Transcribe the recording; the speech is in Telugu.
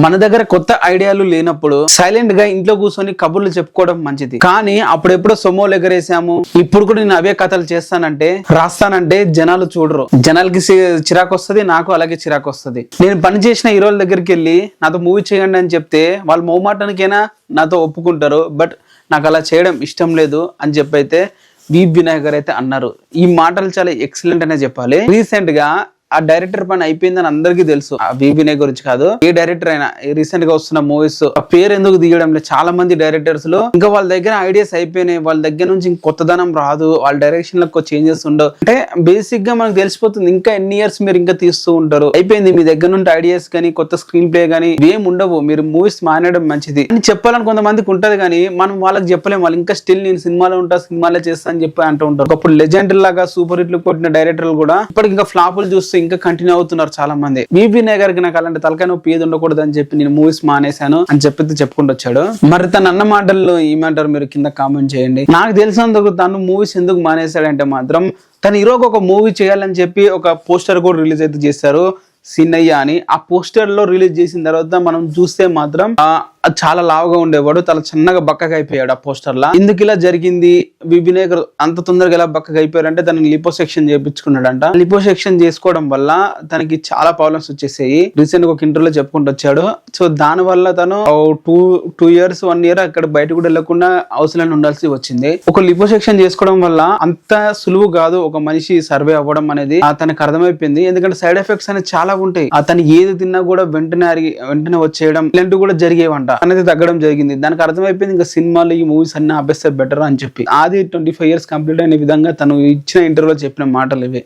మన దగ్గర కొత్త ఐడియాలు లేనప్పుడు సైలెంట్ గా ఇంట్లో కూర్చొని కబుర్లు చెప్పుకోవడం మంచిది. కానీ అప్పుడెప్పుడో సొమ్మోలు ఎగరేసాము, ఇప్పుడు కూడా నేను అవే కథలు చేస్తానంటే రాస్తానంటే జనాలు చూడరు. జనాలకి చిరాకు వస్తుంది, నాకు అలాగే చిరాకు వస్తుంది. నేను పని చేసిన హీరోల దగ్గరికి వెళ్ళి నాతో మూవీ చేయండి అని చెప్తే వాళ్ళు మొహమాటానికైనా నాతో ఒప్పుకుంటారు. బట్ నాకు అలా చేయడం ఇష్టం లేదు అని చెప్పైతే వినాయక్ గారు అయితే అన్నారు. ఈ మాటలు చాలా ఎక్సలెంట్ అనే చెప్పాలి. రీసెంట్ గా ఆ డైరెక్టర్ పని అయిపోయిందని అందరికీ తెలుసు. ఆ వినాయక్ గురించి కాదు, ఏ డైరెక్టర్ అయినా రీసెంట్ గా వస్తున్న మూవీస్ ఆ పేరు ఎందుకు తీయడం లేదు. చాలా మంది డైరెక్టర్స్ లో ఇంకా వాళ్ళ దగ్గర ఐడియాస్ అయిపోయినాయి, వాళ్ళ దగ్గర నుంచి కొత్తదనం రాదు, వాళ్ళ డైరెక్షన్ లో చేంజెస్ ఉండవు. అంటే బేసిక్ గా మనకు తెలిసిపోతుంది ఇంకా ఎన్ని ఇయర్స్ మీరు ఇంకా తీస్తూ ఉంటారు, అయిపోయింది మీ దగ్గర నుండి ఐడియాస్ కానీ కొత్త స్క్రీన్ ప్లే కానీ ఏం ఉండవు, మీరు మూవీస్ మానేయడం మంచిది అని చెప్పాలని కొంతమందికి ఉంటది. కానీ మనం వాళ్ళకి చెప్పలేము. వాళ్ళు ఇంకా స్టిల్ నేను సినిమాలో ఉంటా, సినిమాలో చేస్తా అని చెప్పి అంటూ ఉంటారు. ఒకప్పుడు లెజెండ్ లాగా సూపర్ హిట్లు కొట్టిన డైరెక్టర్లు కూడా ఇప్పటికి ఇంకా ఫ్లాపులు చూస్తూ ఇంకా కంటిన్యూ అవుతున్నారు చాలా మంది. వినాయక్ గారికి నాకు అలాంటి తలకాయ నొప్పి ఏది ఉండకూడదు అని చెప్పి నేను మూవీస్ మానేశాను అని చెప్పి చెప్పుకుంటూ వచ్చాడు. మరి తన అన్న మాటల్లో ఏమంటారు మీరు కింద కామెంట్ చేయండి. నాకు తెలిసినందుకు తను మూవీస్ ఎందుకు మానేశాడంటే మాత్రం తను హీరోకి ఒక మూవీ చేయాలని చెప్పి ఒక పోస్టర్ కూడా రిలీజ్ అయితే చేశారు, సిన్నయ్య అని. ఆ పోస్టర్ లో రిలీజ్ చేసిన తర్వాత మనం చూస్తే మాత్రం చాలా లావుగా ఉండేవాడు, చాలా చిన్నగా బక్కగా అయిపోయాడు ఆ పోస్టర్ లా. ఎందుకు ఇలా జరిగింది, వినాయక్ అంత తొందరగా ఎలా బక్కగా అయిపోయారంటే తనని లిపోసెక్షన్ చేయించుకున్నాడంట. లిపోసెక్షన్ చేసుకోవడం వల్ల తనకి చాలా ప్రాబ్లమ్స్ వచ్చేసాయి. రీసెంట్ గా ఒక ఇంటర్వ్యూలో చెప్పుకుంటూ వచ్చాడు. సో దాని వల్ల తను 2 years 1 year అక్కడ బయట కూడా వెళ్లకుండా హౌస్లో ఉండాల్సి వచ్చింది. ఒక లిపోసెక్షన్ చేసుకోవడం వల్ల అంత సులువు కాదు ఒక మనిషి సర్వే అవ్వడం అనేది తనకు అర్థమైపోయింది. ఎందుకంటే సైడ్ ఎఫెక్ట్స్ అనేది చాలా ఉంటాయి. అతను ఏది తిన్నా కూడా వెంటనే వచ్చేయడం ఇలాంటివి కూడా జరిగేవంట. అనేది తగ్గడం జరిగింది. దానికి అర్థమైపోయింది ఇంకా సినిమాలు ఈ మూవీస్ అన్ని ఆపేస్తే బెటర్ అని చెప్పి. అది 25 years కంప్లీట్ అయిన విధంగా తను ఇచ్చిన ఇంటర్వ్యూలో చెప్పిన మాటలు ఇవే.